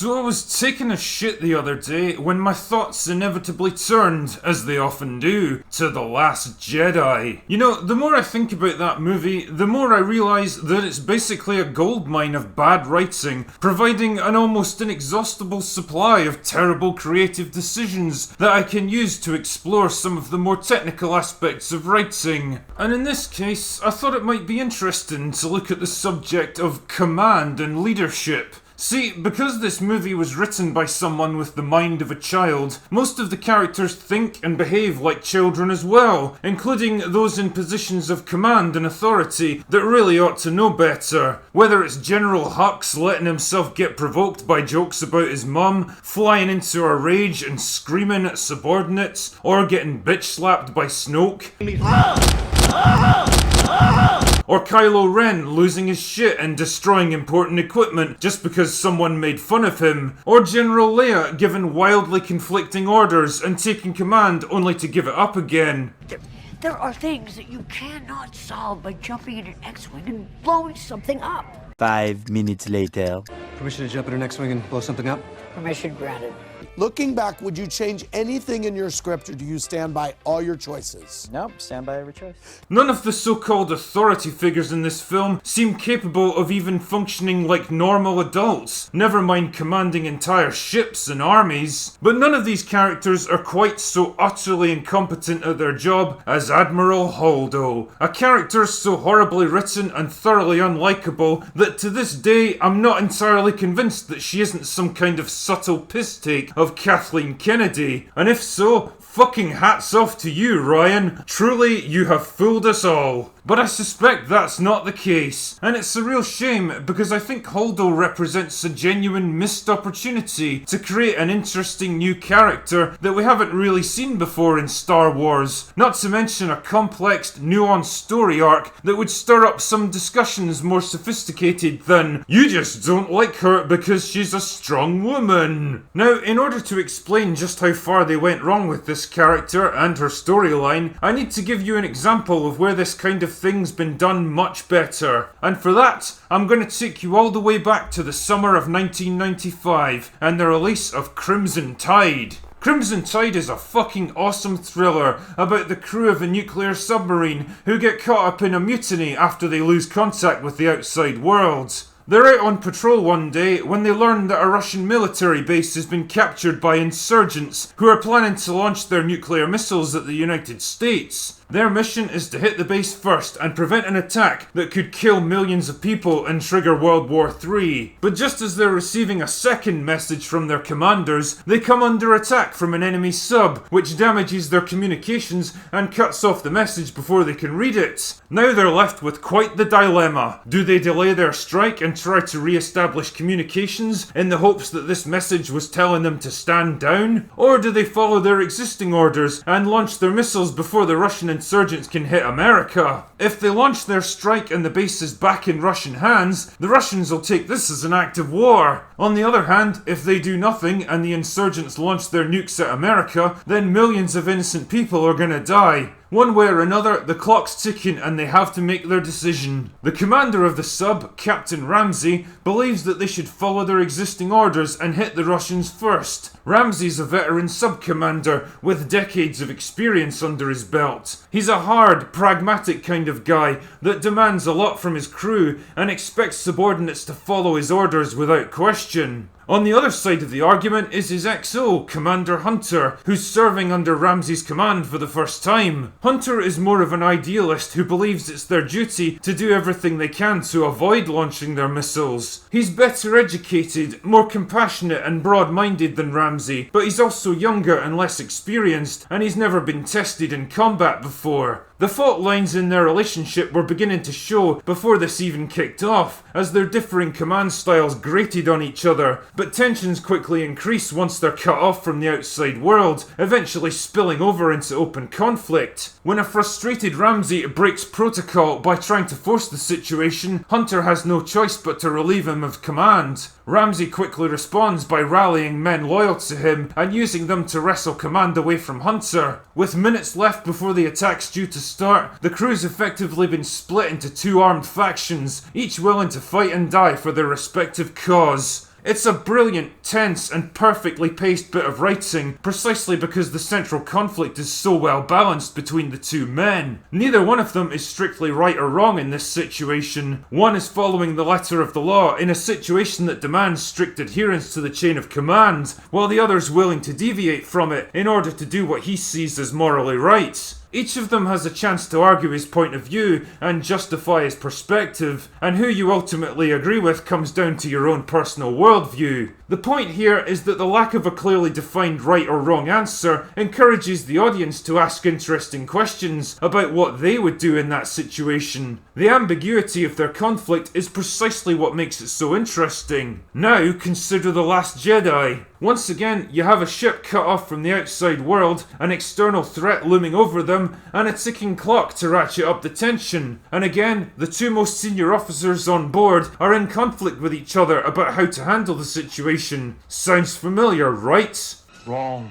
So I was taking a shit the other day when my thoughts inevitably turned, as they often do, to The Last Jedi. You know, the more I think about that movie, the more I realise that it's basically a goldmine of bad writing, providing an almost inexhaustible supply of terrible creative decisions that I can use to explore some of the more technical aspects of writing. And in this case, I thought it might be interesting to look at the subject of command and leadership. See, because this movie was written by someone with the mind of a child, most of the characters think and behave like children as well, including those in positions of command and authority that really ought to know better. Whether it's General Hux letting himself get provoked by jokes about his mum, flying into a rage and screaming at subordinates, or getting bitch slapped by Snoke. Or Kylo Ren losing his shit and destroying important equipment just because someone made fun of him. Or General Leia given wildly conflicting orders and taking command only to give it up again. There are things that you cannot solve by jumping in an X-Wing and blowing something up. 5 minutes later. Permission to jump in an X-Wing and blow something up? Permission granted. Looking back, would you change anything in your script, or do you stand by all your choices? Nope, stand by every choice. None of the so-called authority figures in this film seem capable of even functioning like normal adults, never mind commanding entire ships and armies. But none of these characters are quite so utterly incompetent at their job as Admiral Holdo, a character so horribly written and thoroughly unlikable that to this day I'm not entirely convinced that she isn't some kind of subtle piss take of Kathleen Kennedy. And if so, fucking hats off to you, Ryan. Truly, you have fooled us all. But I suspect that's not the case, and it's a real shame because I think Holdo represents a genuine missed opportunity to create an interesting new character that we haven't really seen before in Star Wars, not to mention a complex, nuanced story arc that would stir up some discussions more sophisticated than, you just don't like her because she's a strong woman. Now, in order to explain just how far they went wrong with this character and her storyline, I need to give you an example of where this kind of thing's been done much better. And for that, I'm going to take you all the way back to the summer of 1995 and the release of Crimson Tide. Crimson Tide is a fucking awesome thriller about the crew of a nuclear submarine who get caught up in a mutiny after they lose contact with the outside world. They're out on patrol one day when they learn that a Russian military base has been captured by insurgents who are planning to launch their nuclear missiles at the United States. Their mission is to hit the base first and prevent an attack that could kill millions of people and trigger World War III. But just as they're receiving a second message from their commanders, they come under attack from an enemy sub, which damages their communications and cuts off the message before they can read it. Now they're left with quite the dilemma. Do they delay their strike and try to re-establish communications in the hopes that this message was telling them to stand down? Or do they follow their existing orders and launch their missiles before the Russian insurgents can hit America? If they launch their strike and the base is back in Russian hands, the Russians will take this as an act of war. On the other hand, if they do nothing and the insurgents launch their nukes at America, then millions of innocent people are gonna die. One way or another, the clock's ticking and they have to make their decision. The commander of the sub, Captain Ramsey, believes that they should follow their existing orders and hit the Russians first. Ramsey's a veteran sub-commander with decades of experience under his belt. He's a hard, pragmatic kind of guy that demands a lot from his crew and expects subordinates to follow his orders without question. On the other side of the argument is his XO, Commander Hunter, who's serving under Ramsey's command for the first time. Hunter is more of an idealist who believes it's their duty to do everything they can to avoid launching their missiles. He's better educated, more compassionate and broad-minded than Ramsey, but he's also younger and less experienced, and he's never been tested in combat before. The fault lines in their relationship were beginning to show before this even kicked off, as their differing command styles grated on each other, but tensions quickly increase once they're cut off from the outside world, eventually spilling over into open conflict. When a frustrated Ramsey breaks protocol by trying to force the situation, Hunter has no choice but to relieve him of command. Ramsey quickly responds by rallying men loyal to him and using them to wrestle command away from Hunter. With minutes left before the attack's due to start, the crew's effectively been split into two armed factions, each willing to fight and die for their respective cause. It's a brilliant, tense, and perfectly paced bit of writing, precisely because the central conflict is so well balanced between the two men. Neither one of them is strictly right or wrong in this situation. One is following the letter of the law in a situation that demands strict adherence to the chain of command, while the other is willing to deviate from it in order to do what he sees as morally right. Each of them has a chance to argue his point of view and justify his perspective, and who you ultimately agree with comes down to your own personal worldview. The point here is that the lack of a clearly defined right or wrong answer encourages the audience to ask interesting questions about what they would do in that situation. The ambiguity of their conflict is precisely what makes it so interesting. Now consider The Last Jedi. Once again, you have a ship cut off from the outside world, an external threat looming over them, and a ticking clock to ratchet up the tension. And again, the two most senior officers on board are in conflict with each other about how to handle the situation. Sounds familiar, right? Wrong.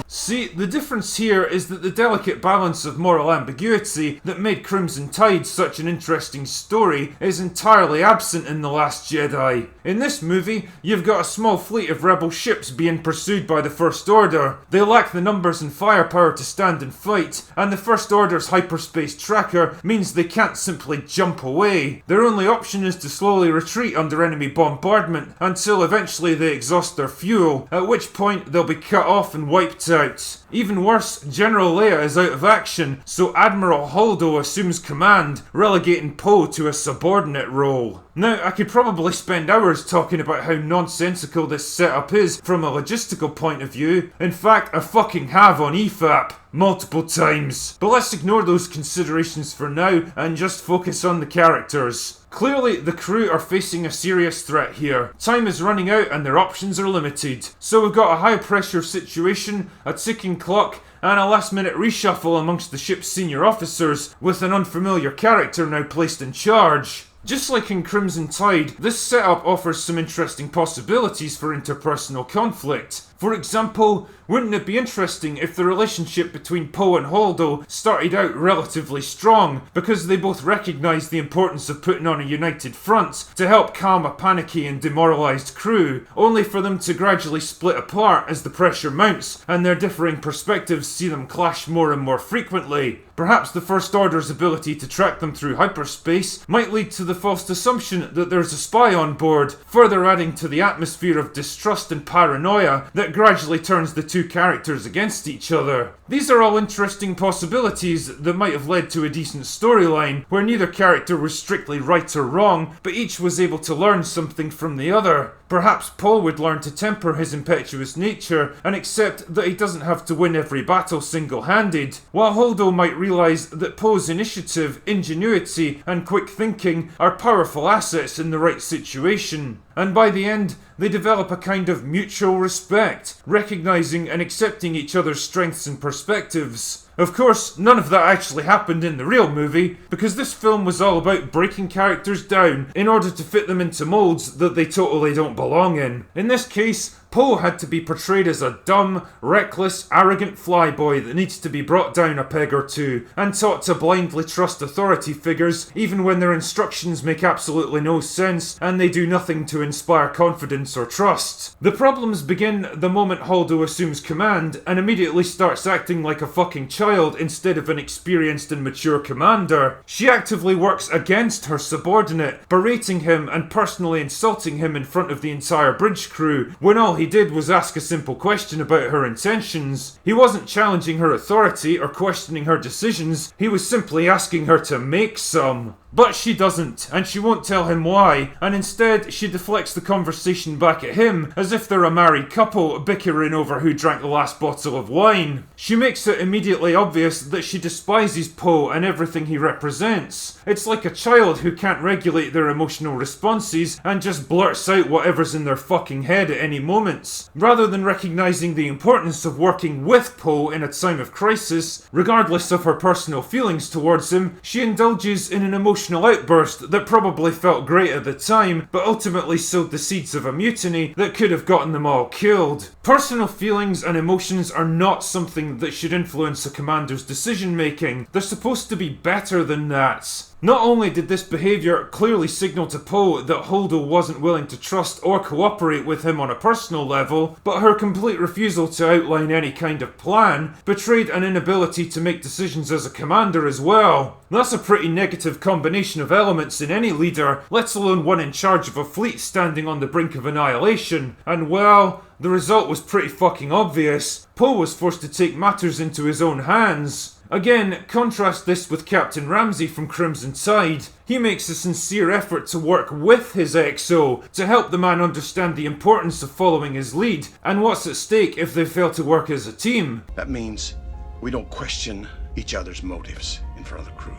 See, the difference here is that the delicate balance of moral ambiguity that made Crimson Tide such an interesting story is entirely absent in The Last Jedi. In this movie, you've got a small fleet of rebel ships being pursued by the First Order. They lack the numbers and firepower to stand and fight, and the First Order's hyperspace tracker means they can't simply jump away. Their only option is to slowly retreat under enemy bombardment until eventually they exhaust their fuel, at which point they'll be cut off and wiped out. Even worse, General Leia is out of action, so Admiral Holdo assumes command, relegating Poe to a subordinate role. Now, I could probably spend hours talking about how nonsensical this setup is from a logistical point of view. In fact, I fucking have on EFAP. Multiple times. But let's ignore those considerations for now and just focus on the characters. Clearly, the crew are facing a serious threat here. Time is running out and their options are limited. So we've got a high pressure situation, a ticking clock, and a last minute reshuffle amongst the ship's senior officers, with an unfamiliar character now placed in charge. Just like in Crimson Tide, this setup offers some interesting possibilities for interpersonal conflict. For example, wouldn't it be interesting if the relationship between Poe and Holdo started out relatively strong, because they both recognised the importance of putting on a united front to help calm a panicky and demoralised crew, only for them to gradually split apart as the pressure mounts and their differing perspectives see them clash more and more frequently. Perhaps the First Order's ability to track them through hyperspace might lead to the false assumption that there's a spy on board, further adding to the atmosphere of distrust and paranoia that gradually turns the two characters against each other. These are all interesting possibilities that might have led to a decent storyline, where neither character was strictly right or wrong, but each was able to learn something from the other. Perhaps Poe would learn to temper his impetuous nature and accept that he doesn't have to win every battle single-handed, while Holdo might realise that Poe's initiative, ingenuity, and quick thinking are powerful assets in the right situation. And by the end, they develop a kind of mutual respect, recognising and accepting each other's strengths and perspectives. Of course, none of that actually happened in the real movie, because this film was all about breaking characters down in order to fit them into molds that they totally don't belong in. In this case, Poe had to be portrayed as a dumb, reckless, arrogant flyboy that needs to be brought down a peg or two, and taught to blindly trust authority figures even when their instructions make absolutely no sense and they do nothing to inspire confidence or trust. The problems begin the moment Holdo assumes command and immediately starts acting like a fucking child instead of an experienced and mature commander. She actively works against her subordinate, berating him and personally insulting him in front of the entire bridge crew, when all he did was ask a simple question about her intentions. He wasn't challenging her authority or questioning her decisions, he was simply asking her to make some. But she doesn't, and she won't tell him why, and instead she deflects the conversation back at him as if they're a married couple bickering over who drank the last bottle of wine. She makes it immediately obvious that she despises Poe and everything he represents. It's like a child who can't regulate their emotional responses and just blurts out whatever's in their fucking head at any moment. Rather than recognising the importance of working with Poe in a time of crisis, regardless of her personal feelings towards him, she indulges in an emotional outburst that probably felt great at the time, but ultimately sowed the seeds of a mutiny that could have gotten them all killed. Personal feelings and emotions are not something that should influence a commander's decision making. They're supposed to be better than that. Not only did this behaviour clearly signal to Poe that Holdo wasn't willing to trust or cooperate with him on a personal level, but her complete refusal to outline any kind of plan betrayed an inability to make decisions as a commander as well. That's a pretty negative combination of elements in any leader, let alone one in charge of a fleet standing on the brink of annihilation, and well, the result was pretty fucking obvious. Poe was forced to take matters into his own hands. Again, contrast this with Captain Ramsey from Crimson Tide. He makes a sincere effort to work with his XO to help the man understand the importance of following his lead and what's at stake if they fail to work as a team. That means we don't question each other's motives in front of the crew.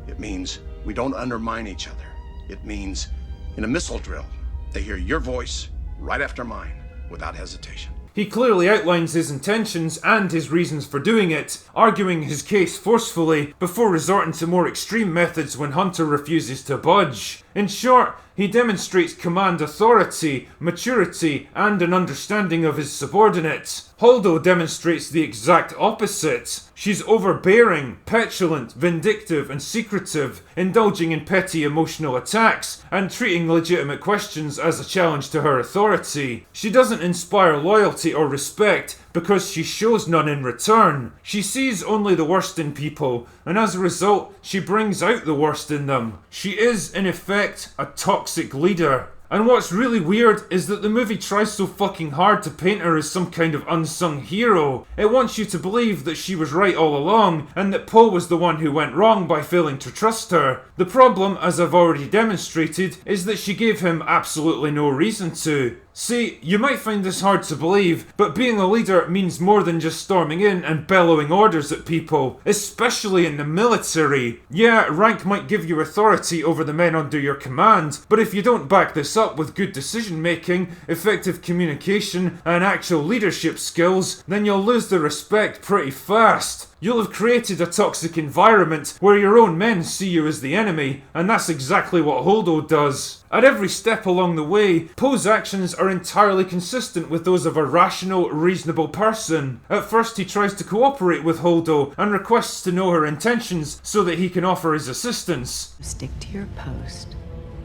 It means we don't undermine each other. It means in a missile drill, they hear your voice right after mine without hesitation. He clearly outlines his intentions and his reasons for doing it, arguing his case forcefully before resorting to more extreme methods when Hunter refuses to budge. In short, he demonstrates command authority, maturity, and an understanding of his subordinates. Holdo demonstrates the exact opposite. She's overbearing, petulant, vindictive, and secretive, indulging in petty emotional attacks, and treating legitimate questions as a challenge to her authority. She doesn't inspire loyalty or respect because she shows none in return. She sees only the worst in people, and as a result, she brings out the worst in them. She is, in effect, a toxic leader. And what's really weird is that the movie tries so fucking hard to paint her as some kind of unsung hero. It wants you to believe that she was right all along, and that Poe was the one who went wrong by failing to trust her. The problem, as I've already demonstrated, is that she gave him absolutely no reason to. See, you might find this hard to believe, but being a leader means more than just storming in and bellowing orders at people, especially in the military. Yeah, rank might give you authority over the men under your command, but if you don't back this up with good decision making, effective communication, and actual leadership skills, then you'll lose the respect pretty fast. You'll have created a toxic environment where your own men see you as the enemy, and that's exactly what Holdo does. At every step along the way, Poe's actions are entirely consistent with those of a rational, reasonable person. At first he tries to cooperate with Holdo and requests to know her intentions so that he can offer his assistance. Stick to your post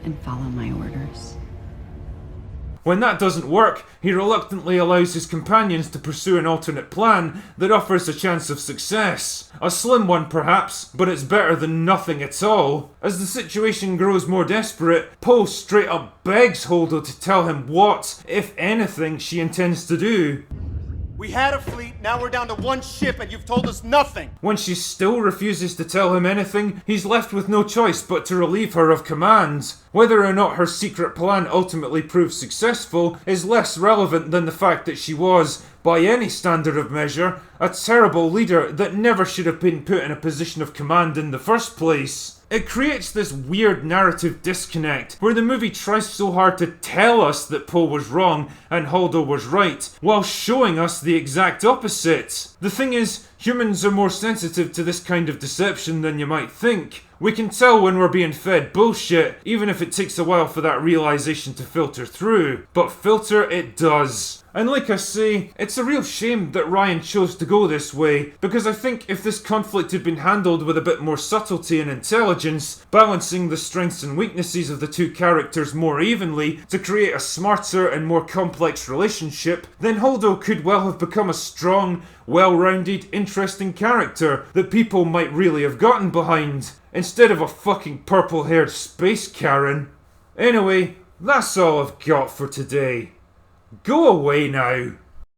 and follow my orders. When that doesn't work, he reluctantly allows his companions to pursue an alternate plan that offers a chance of success. A slim one perhaps, but it's better than nothing at all. As the situation grows more desperate, Poe straight up begs Holdo to tell him what, if anything, she intends to do. We had a fleet, now we're down to one ship and you've told us nothing! When she still refuses to tell him anything, he's left with no choice but to relieve her of command. Whether or not her secret plan ultimately proves successful is less relevant than the fact that she was, by any standard of measure, a terrible leader that never should have been put in a position of command in the first place. It creates this weird narrative disconnect where the movie tries so hard to tell us that Poe was wrong and Holdo was right, while showing us the exact opposite. The thing is, humans are more sensitive to this kind of deception than you might think. We can tell when we're being fed bullshit, even if it takes a while for that realization to filter through. But filter it does. And like I say, it's a real shame that Ryan chose to go this way, because I think if this conflict had been handled with a bit more subtlety and intelligence, balancing the strengths and weaknesses of the two characters more evenly to create a smarter and more complex relationship, then Holdo could well have become a strong, well-rounded, interesting character that people might really have gotten behind, instead of a fucking purple-haired space Karen. Anyway, that's all I've got for today. Go away now.